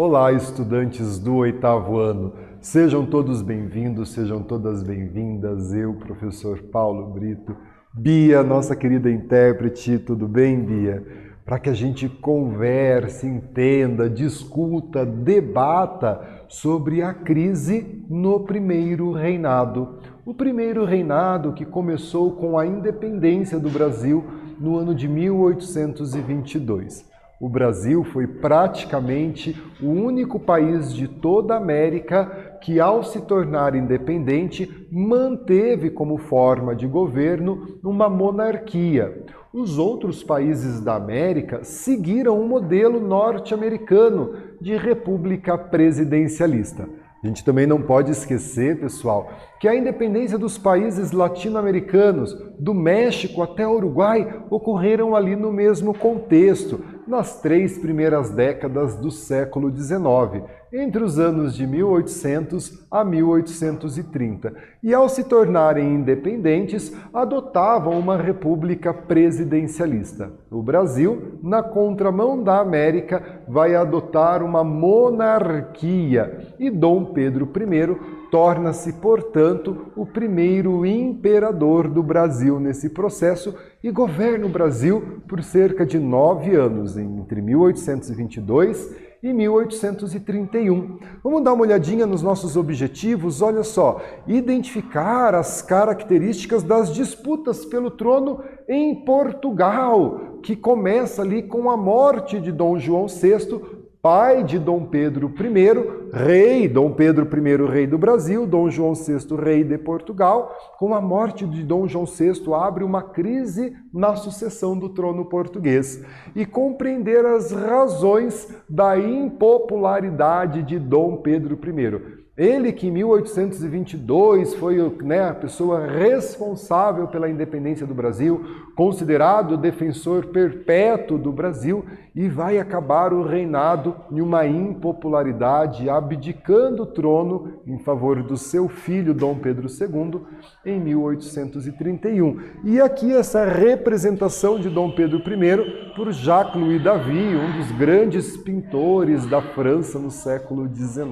Olá, estudantes do 8º ano. Sejam todos bem-vindos, sejam todas bem-vindas. Eu, professor Paulo Brito. Bia, nossa querida intérprete, tudo bem, Bia? Para que a gente converse, entenda, discuta, debata sobre a crise no primeiro reinado. O primeiro reinado que começou com a independência do Brasil no ano de 1822. O Brasil foi praticamente o único país de toda a América que, ao se tornar independente, manteve como forma de governo uma monarquia. Os outros países da América seguiram o modelo norte-americano de república presidencialista. A gente também não pode esquecer, pessoal, que a independência dos países latino-americanos, do México até o Uruguai, ocorreram ali no mesmo contexto, nas 3 primeiras décadas do século XIX, entre os anos de 1800 a 1830. E ao se tornarem independentes, adotavam uma república presidencialista. O Brasil, na contramão da América, vai adotar uma monarquia e Dom Pedro I torna-se, portanto, o primeiro imperador do Brasil nesse processo e governa o Brasil por cerca de 9 anos, entre 1822 e 1831. Vamos dar uma olhadinha nos nossos objetivos? Olha só, identificar as características das disputas pelo trono em Portugal, que começa ali com a morte de Dom João VI, pai de Dom Pedro I, rei, Dom Pedro I, rei do Brasil, Dom João VI, rei de Portugal. Com a morte de Dom João VI, abre uma crise na sucessão do trono português. E compreender as razões da impopularidade de Dom Pedro I. Ele que em 1822 foi a pessoa responsável pela independência do Brasil, considerado o defensor perpétuo do Brasil, e vai acabar o reinado em uma impopularidade, abdicando o trono em favor do seu filho Dom Pedro II em 1831. E aqui essa representação de Dom Pedro I por Jacques-Louis David, um dos grandes pintores da França no século XIX,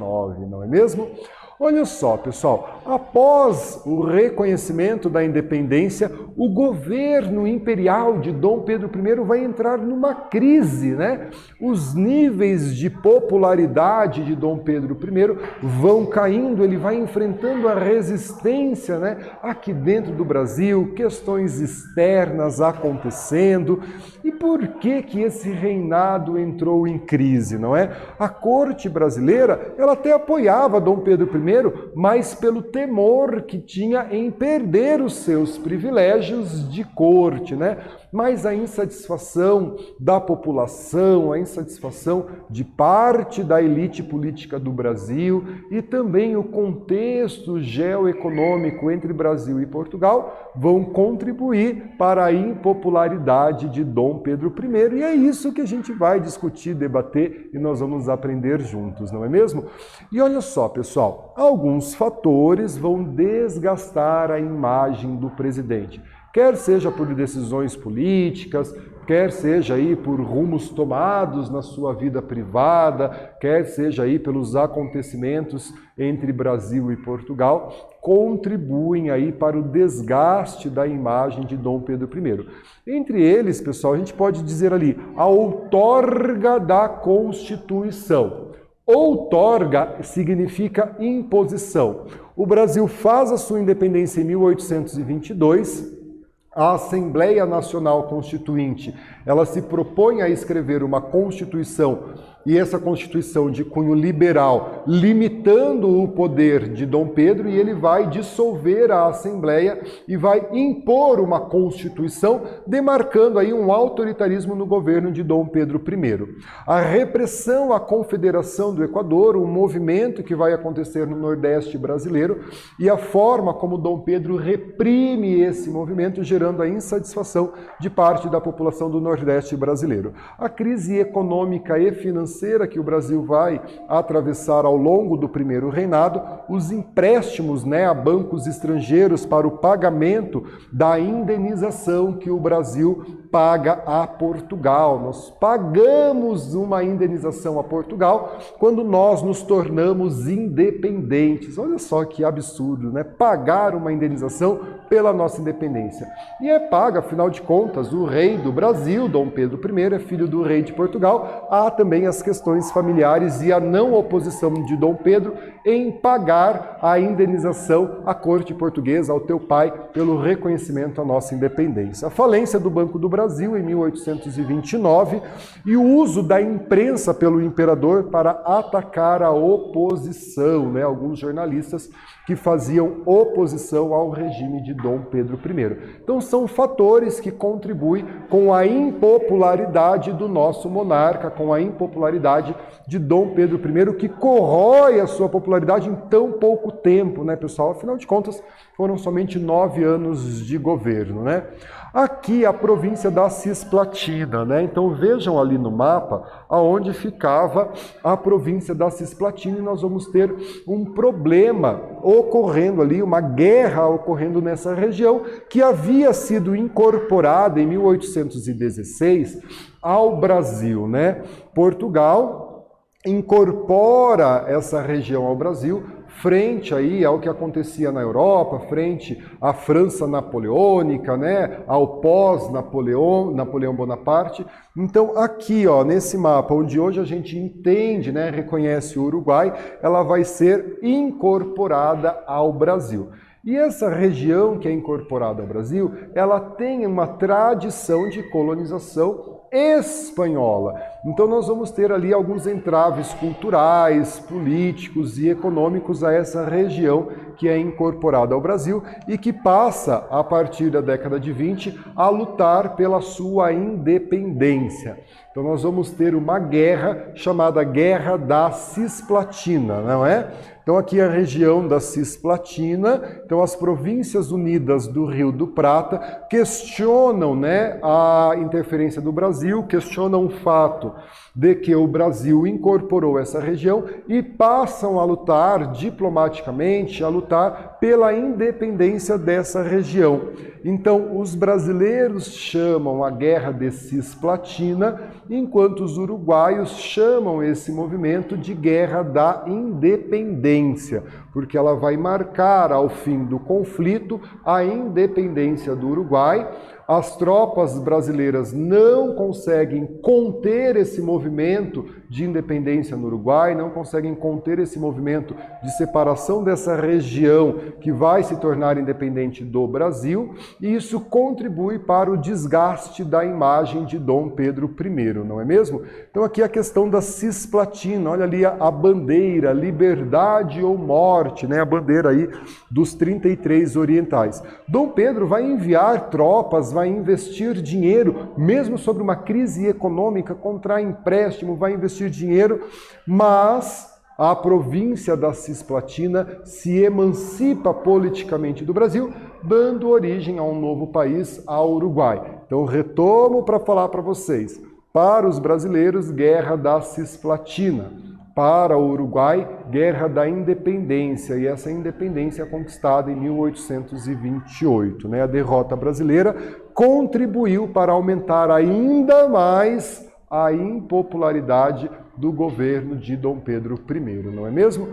não é mesmo? Olha só, pessoal, após o reconhecimento da independência, o governo imperial de Dom Pedro I vai entrar numa crise, né? Os níveis de popularidade de Dom Pedro I vão caindo, ele vai enfrentando a resistência, né? Aqui dentro do Brasil, questões externas acontecendo. E por que esse reinado entrou em crise, não é? A corte brasileira, ela até apoiava Dom Pedro I, mas pelo temor que tinha em perder os seus privilégios de corte, né? Mas a insatisfação da população, a insatisfação de parte da elite política do Brasil e também o contexto geoeconômico entre Brasil e Portugal vão contribuir para a impopularidade de Dom Pedro I. E é isso que a gente vai discutir, debater e nós vamos aprender juntos, não é mesmo? E olha só, pessoal, alguns fatores vão desgastar a imagem do presidente. Quer seja por decisões políticas, quer seja aí por rumos tomados na sua vida privada, quer seja aí pelos acontecimentos entre Brasil e Portugal, contribuem aí para o desgaste da imagem de Dom Pedro I. Entre eles, pessoal, a gente pode dizer ali, a outorga da Constituição. Outorga significa imposição. O Brasil faz a sua independência em 1822, a Assembleia Nacional Constituinte, ela se propõe a escrever uma Constituição, e essa Constituição de cunho liberal, limitando o poder de Dom Pedro, e ele vai dissolver a Assembleia e vai impor uma Constituição, demarcando aí um autoritarismo no governo de Dom Pedro I. A repressão à Confederação do Equador, um movimento que vai acontecer no Nordeste brasileiro, e a forma como Dom Pedro reprime esse movimento, gerando a insatisfação de parte da população do Nordeste brasileiro. A crise econômica e financeira financeira que o Brasil vai atravessar ao longo do primeiro reinado, os empréstimos, né, a bancos estrangeiros para o pagamento da indenização que o Brasil paga a Portugal. Nós pagamos uma indenização a Portugal quando nós nos tornamos independentes. Olha só que absurdo, né? Pagar uma indenização pela nossa independência. E é paga, afinal de contas, o rei do Brasil, Dom Pedro I, é filho do rei de Portugal. Há também as questões familiares e a não oposição de Dom Pedro em pagar a indenização à corte portuguesa, ao teu pai, pelo reconhecimento à nossa independência. A falência do Banco do Brasil em 1829 e o uso da imprensa pelo imperador para atacar a oposição, né? Alguns jornalistas que faziam oposição ao regime de Dom Pedro I. Então são fatores que contribuem com a impopularidade do nosso monarca, com a impopularidade de Dom Pedro I, que corrói a sua popularidade em tão pouco tempo, né, pessoal? Afinal de contas, foram somente 9 anos de governo, né? Aqui a província da Cisplatina, né? Então vejam ali no mapa aonde ficava a província da Cisplatina e nós vamos ter um problema ocorrendo ali, uma guerra ocorrendo nessa região que havia sido incorporada em 1816 ao Brasil, né? Portugal incorpora essa região ao Brasil, frente aí ao que acontecia na Europa, frente à França napoleônica, né, ao pós-Napoleão Bonaparte. Então aqui, ó, nesse mapa, onde hoje a gente entende, né, reconhece o Uruguai, ela vai ser incorporada ao Brasil. E essa região que é incorporada ao Brasil, ela tem uma tradição de colonização espanhola. Então nós vamos ter ali alguns entraves culturais, políticos e econômicos a essa região que é incorporada ao Brasil e que passa, a partir da década de 20, a lutar pela sua independência. Então nós vamos ter uma guerra chamada Guerra da Cisplatina, não é? Então aqui é a região da Cisplatina, então as Províncias Unidas do Rio do Prata questionam, né, a interferência do Brasil, questionam o fato de que o Brasil incorporou essa região e passam a lutar diplomaticamente, a lutar pela independência dessa região. Então os brasileiros chamam a Guerra de Cisplatina, enquanto os uruguaios chamam esse movimento de Guerra da Independência, porque ela vai marcar, ao fim do conflito, a independência do Uruguai. As tropas brasileiras não conseguem conter esse movimento de independência no Uruguai, não conseguem conter esse movimento de separação dessa região que vai se tornar independente do Brasil, e isso contribui para o desgaste da imagem de Dom Pedro I, não é mesmo? Então aqui a questão da Cisplatina, olha ali a bandeira, liberdade ou morte, né? A bandeira aí dos 33 orientais. Dom Pedro vai enviar tropas, vai investir dinheiro, mesmo sobre uma crise econômica, contrai empréstimo, vai investir dinheiro, mas a província da Cisplatina se emancipa politicamente do Brasil, dando origem a um novo país, ao Uruguai. Então retomo para falar para vocês. Para os brasileiros, Guerra da Cisplatina. Para o Uruguai, Guerra da Independência, e essa independência é conquistada em 1828. Né? A derrota brasileira contribuiu para aumentar ainda mais a impopularidade do governo de Dom Pedro I, não é mesmo?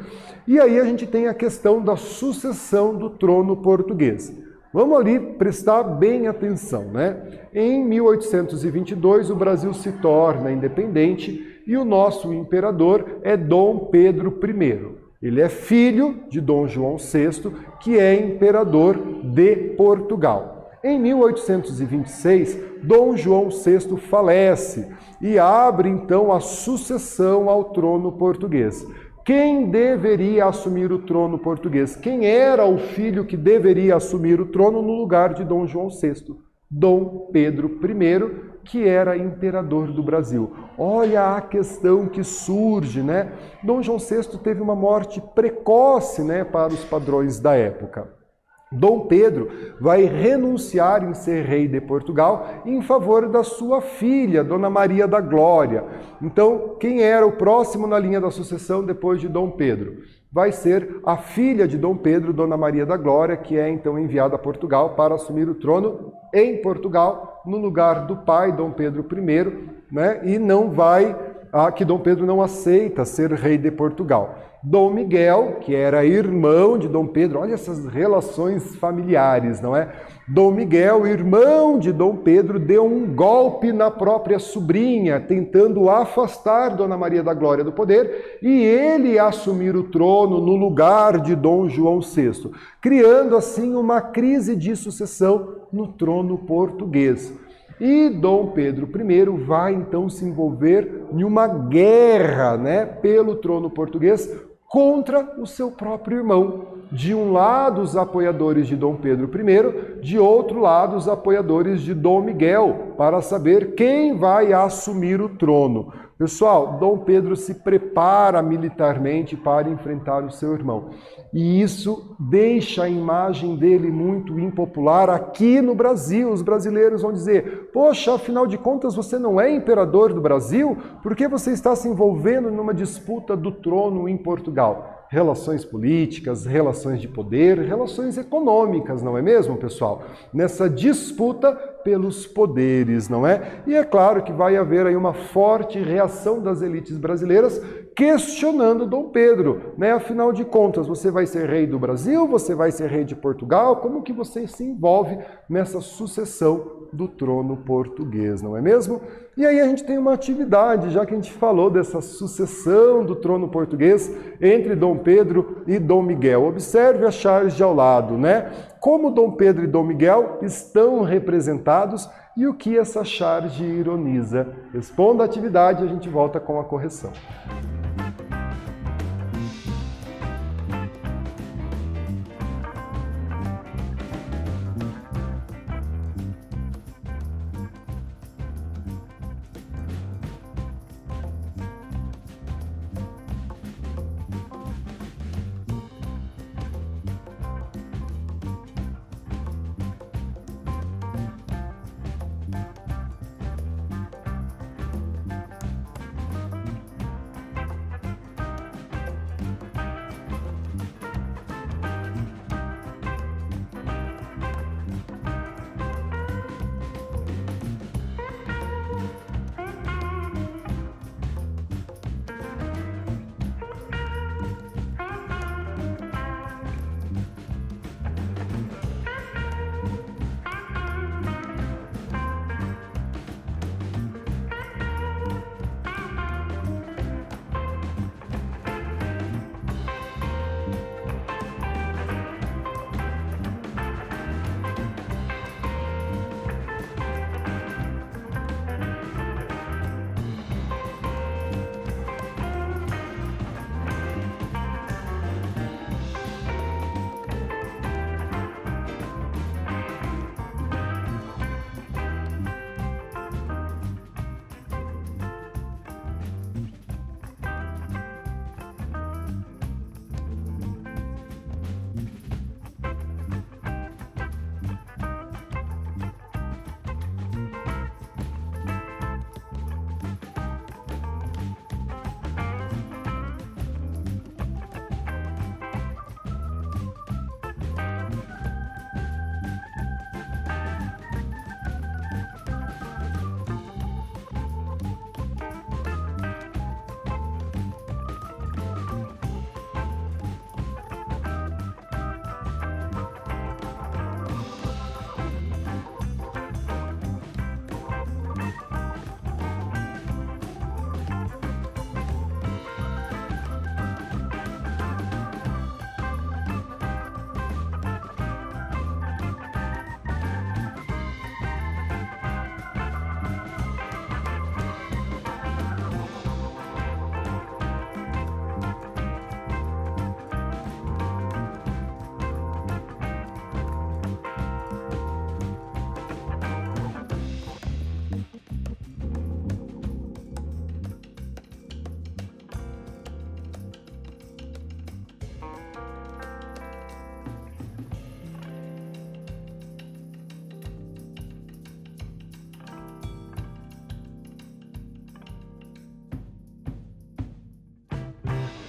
E aí a gente tem a questão da sucessão do trono português. Vamos ali prestar bem atenção, né? Em 1822, o Brasil se torna independente e o nosso imperador é Dom Pedro I. Ele é filho de Dom João VI, que é imperador de Portugal. Em 1826, Dom João VI falece e abre então a sucessão ao trono português. Quem deveria assumir o trono português? Quem era o filho que deveria assumir o trono no lugar de Dom João VI? Dom Pedro I, que era imperador do Brasil. Olha a questão que surge, né? Dom João VI teve uma morte precoce, né, para os padrões da época. Dom Pedro vai renunciar em ser rei de Portugal em favor da sua filha, Dona Maria da Glória. Então, quem era o próximo na linha da sucessão depois de Dom Pedro? Vai ser a filha de Dom Pedro, Dona Maria da Glória, que é então enviada a Portugal para assumir o trono em Portugal, no lugar do pai, Dom Pedro I, né? E que Dom Pedro não aceita ser rei de Portugal. Dom Miguel, que era irmão de Dom Pedro, olha essas relações familiares, não é? Dom Miguel, irmão de Dom Pedro, deu um golpe na própria sobrinha, tentando afastar Dona Maria da Glória do poder e ele assumir o trono no lugar de Dom João VI, criando assim uma crise de sucessão no trono português. E Dom Pedro I vai então se envolver em uma guerra, né, pelo trono português contra o seu próprio irmão. De um lado, os apoiadores de Dom Pedro I, de outro lado, os apoiadores de Dom Miguel, para saber quem vai assumir o trono. Pessoal, Dom Pedro se prepara militarmente para enfrentar o seu irmão. E isso deixa a imagem dele muito impopular aqui no Brasil. Os brasileiros vão dizer, poxa, afinal de contas você não é imperador do Brasil? Por que você está se envolvendo numa disputa do trono em Portugal? Relações políticas, relações de poder, relações econômicas, não é mesmo, pessoal? Nessa disputa pelos poderes, não é? E é claro que vai haver aí uma forte reação das elites brasileiras questionando Dom Pedro, né? Afinal de contas, você vai ser rei do Brasil, você vai ser rei de Portugal, como que você se envolve nessa sucessão do trono português, não é mesmo? E aí a gente tem uma atividade, já que a gente falou dessa sucessão do trono português entre Dom Pedro e Dom Miguel. Observe a charge ao lado, né? Como Dom Pedro e Dom Miguel estão representados e o que essa charge ironiza. Responda a atividade e a gente volta com a correção.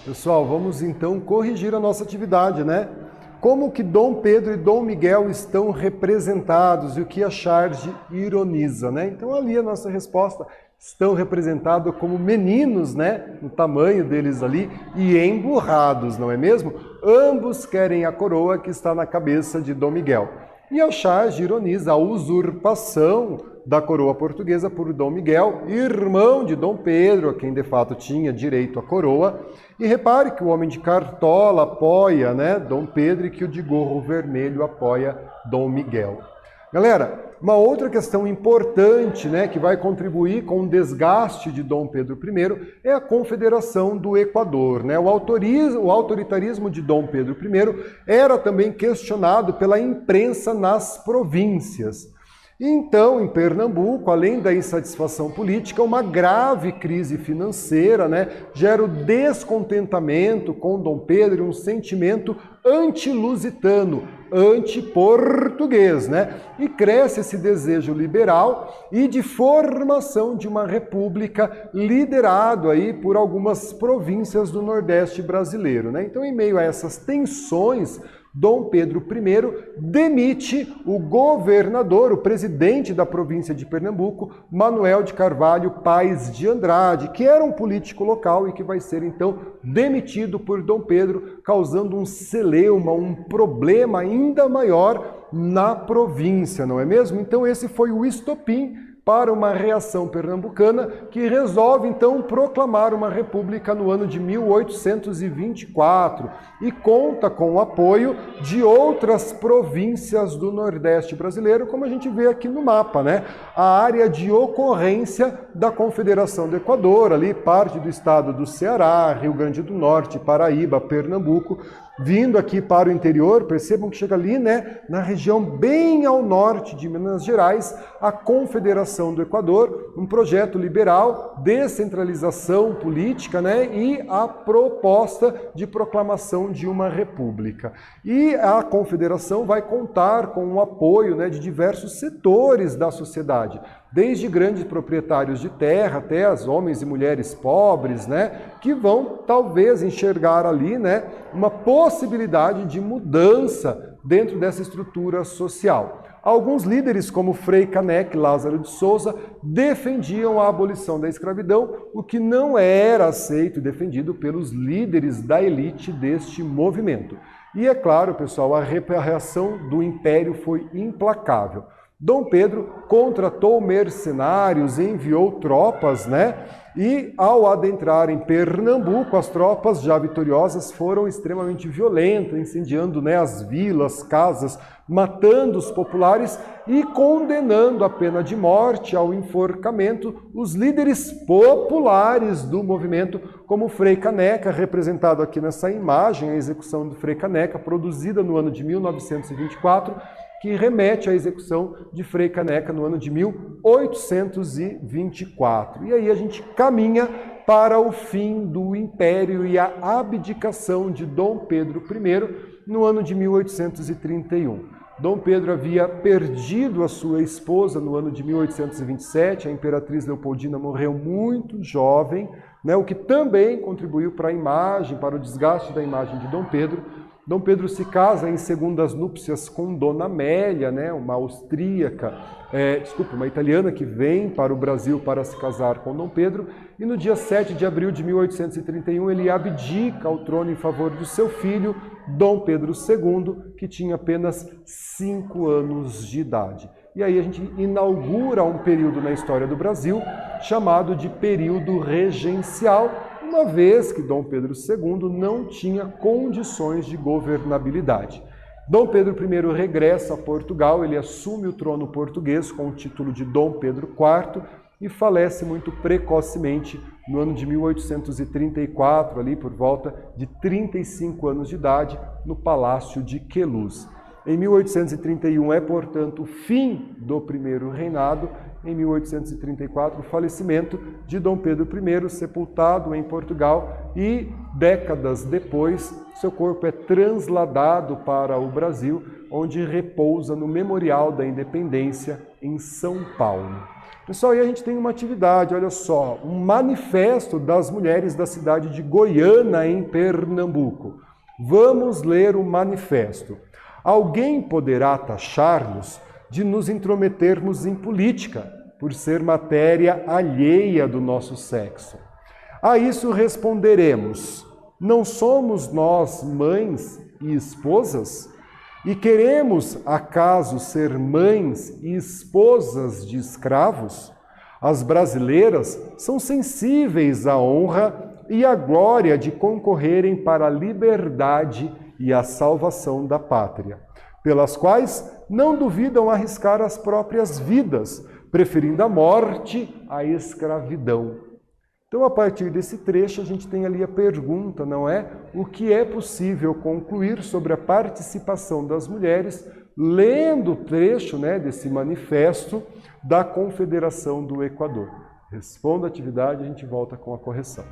Pessoal, vamos então corrigir a nossa atividade, né? Como que Dom Pedro e Dom Miguel estão representados e o que a charge ironiza, né? Então ali a nossa resposta, estão representados como meninos, né? No tamanho deles ali e emburrados, não é mesmo? Ambos querem a coroa que está na cabeça de Dom Miguel. E a charge ironiza a usurpação da coroa portuguesa por Dom Miguel, irmão de Dom Pedro, a quem de fato tinha direito à coroa. E repare que o homem de cartola apoia, né, Dom Pedro e que o de gorro vermelho apoia Dom Miguel. Galera, uma outra questão importante, né, que vai contribuir com o desgaste de Dom Pedro I é a Confederação do Equador, né? O autoritarismo de Dom Pedro I era também questionado pela imprensa nas províncias. Então, em Pernambuco, além da insatisfação política, uma grave crise financeira, né, gera o descontentamento com Dom Pedro e um sentimento anti-lusitano, anti-português, né? E cresce esse desejo liberal e de formação de uma república liderado aí por algumas províncias do Nordeste brasileiro, né? Então, em meio a essas tensões, Dom Pedro I demite o governador, o presidente da província de Pernambuco, Manuel de Carvalho Paes de Andrade, que era um político local e que vai ser então demitido por Dom Pedro, causando um celeuma, um problema ainda maior na província, não é mesmo? Então esse foi o estopim para uma reação pernambucana que resolve então proclamar uma república no ano de 1824 e conta com o apoio de outras províncias do Nordeste brasileiro, como a gente vê aqui no mapa, né? A área de ocorrência da Confederação do Equador, ali parte do estado do Ceará, Rio Grande do Norte, Paraíba, Pernambuco, vindo aqui para o interior, percebam que chega ali, né, na região bem ao norte de Minas Gerais, a Confederação do Equador, um projeto liberal, descentralização política, né, e a proposta de proclamação de uma república. E a Confederação vai contar com o apoio, né, de diversos setores da sociedade, desde grandes proprietários de terra até as homens e mulheres pobres, né, que vão talvez enxergar ali, né, uma possibilidade de mudança dentro dessa estrutura social. Alguns líderes, como Frei Caneca e Lázaro de Souza, defendiam a abolição da escravidão, o que não era aceito e defendido pelos líderes da elite deste movimento. E é claro, pessoal, a reação do Império foi implacável. Dom Pedro contratou mercenários, enviou tropas, né? E ao adentrar em Pernambuco, as tropas já vitoriosas foram extremamente violentas, incendiando, né, as vilas, casas, matando os populares e condenando a pena de morte ao enforcamento os líderes populares do movimento, como Frei Caneca, representado aqui nessa imagem, a execução do Frei Caneca, produzida no ano de 1924, que remete à execução de Frei Caneca no ano de 1824. E aí a gente caminha para o fim do Império e a abdicação de Dom Pedro I no ano de 1831. Dom Pedro havia perdido a sua esposa no ano de 1827, a imperatriz Leopoldina morreu muito jovem, né, o que também contribuiu para a imagem, para o desgaste da imagem de Dom Pedro. Dom Pedro se casa em segundas núpcias com Dona Amélia, né, uma austríaca, uma italiana que vem para o Brasil para se casar com Dom Pedro, e no dia 7 de abril de 1831 ele abdica ao trono em favor do seu filho, Dom Pedro II, que tinha apenas 5 anos de idade. E aí a gente inaugura um período na história do Brasil chamado de período regencial, uma vez que Dom Pedro II não tinha condições de governabilidade. Dom Pedro I regressa a Portugal, ele assume o trono português com o título de Dom Pedro IV e falece muito precocemente no ano de 1834, ali por volta de 35 anos de idade, no Palácio de Queluz. Em 1831 é, portanto, o fim do primeiro reinado. Em 1834, o falecimento de Dom Pedro I, sepultado em Portugal, e décadas depois, seu corpo é transladado para o Brasil, onde repousa no Memorial da Independência, em São Paulo. Pessoal, e a gente tem uma atividade, olha só, um manifesto das mulheres da cidade de Goiânia, em Pernambuco. Vamos ler o manifesto. Alguém poderá taxar-nos de nos intrometermos em política, por ser matéria alheia do nosso sexo. A isso responderemos: não somos nós mães e esposas? E queremos, acaso, ser mães e esposas de escravos? As brasileiras são sensíveis à honra e à glória de concorrerem para a liberdade e a salvação da pátria, pelas quais não duvidam arriscar as próprias vidas, preferindo a morte à escravidão. Então, a partir desse trecho, a gente tem ali a pergunta, não é? O que é possível concluir sobre a participação das mulheres, lendo o trecho, né, desse manifesto da Confederação do Equador? Responda a atividade, a gente volta com a correção.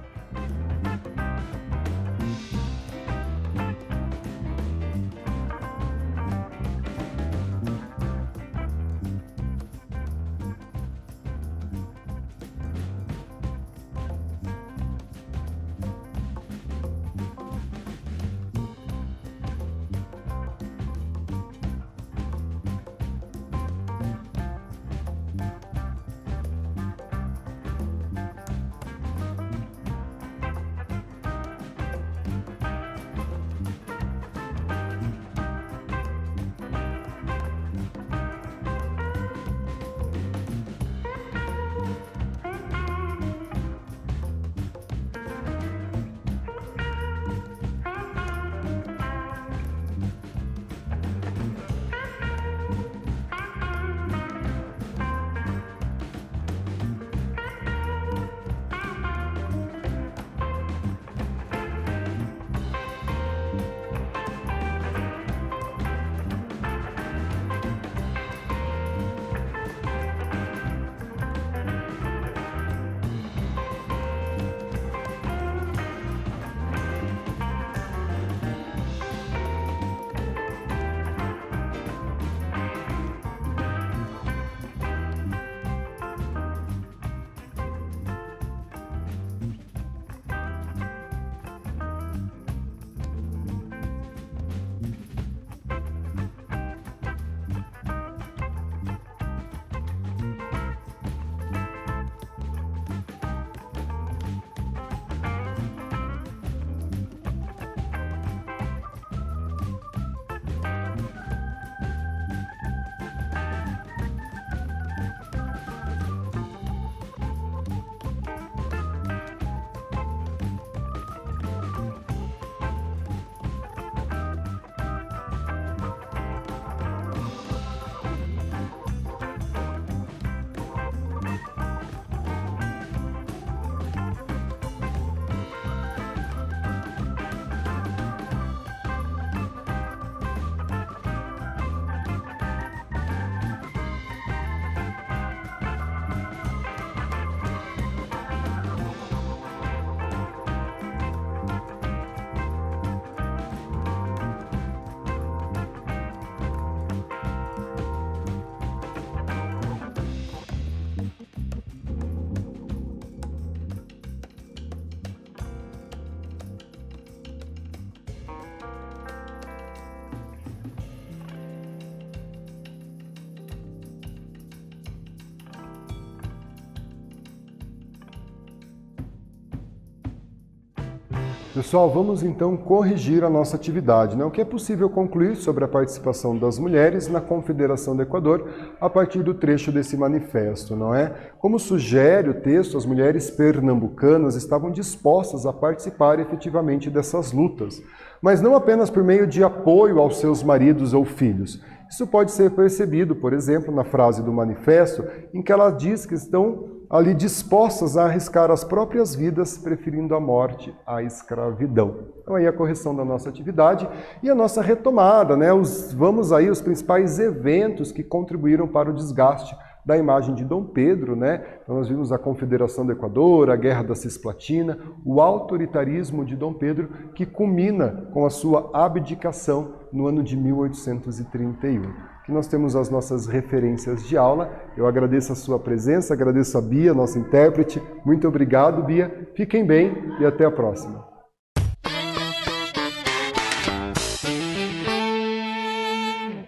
Pessoal, vamos então corrigir a nossa atividade, né? O que é possível concluir sobre a participação das mulheres na Confederação do Equador a partir do trecho desse manifesto, não é? Como sugere o texto, as mulheres pernambucanas estavam dispostas a participar efetivamente dessas lutas, mas não apenas por meio de apoio aos seus maridos ou filhos. Isso pode ser percebido, por exemplo, na frase do manifesto, em que ela diz que estão ali dispostas a arriscar as próprias vidas, preferindo a morte à escravidão. Então aí a correção da nossa atividade e a nossa retomada, né? Vamos aí os principais eventos que contribuíram para o desgaste da imagem de Dom Pedro, né? Então nós vimos a Confederação do Equador, a Guerra da Cisplatina, o autoritarismo de Dom Pedro, que culmina com a sua abdicação no ano de 1831. que nós temos as nossas referências de aula. Eu agradeço a sua presença, agradeço a Bia, nossa intérprete. Muito obrigado, Bia. Fiquem bem e até a próxima.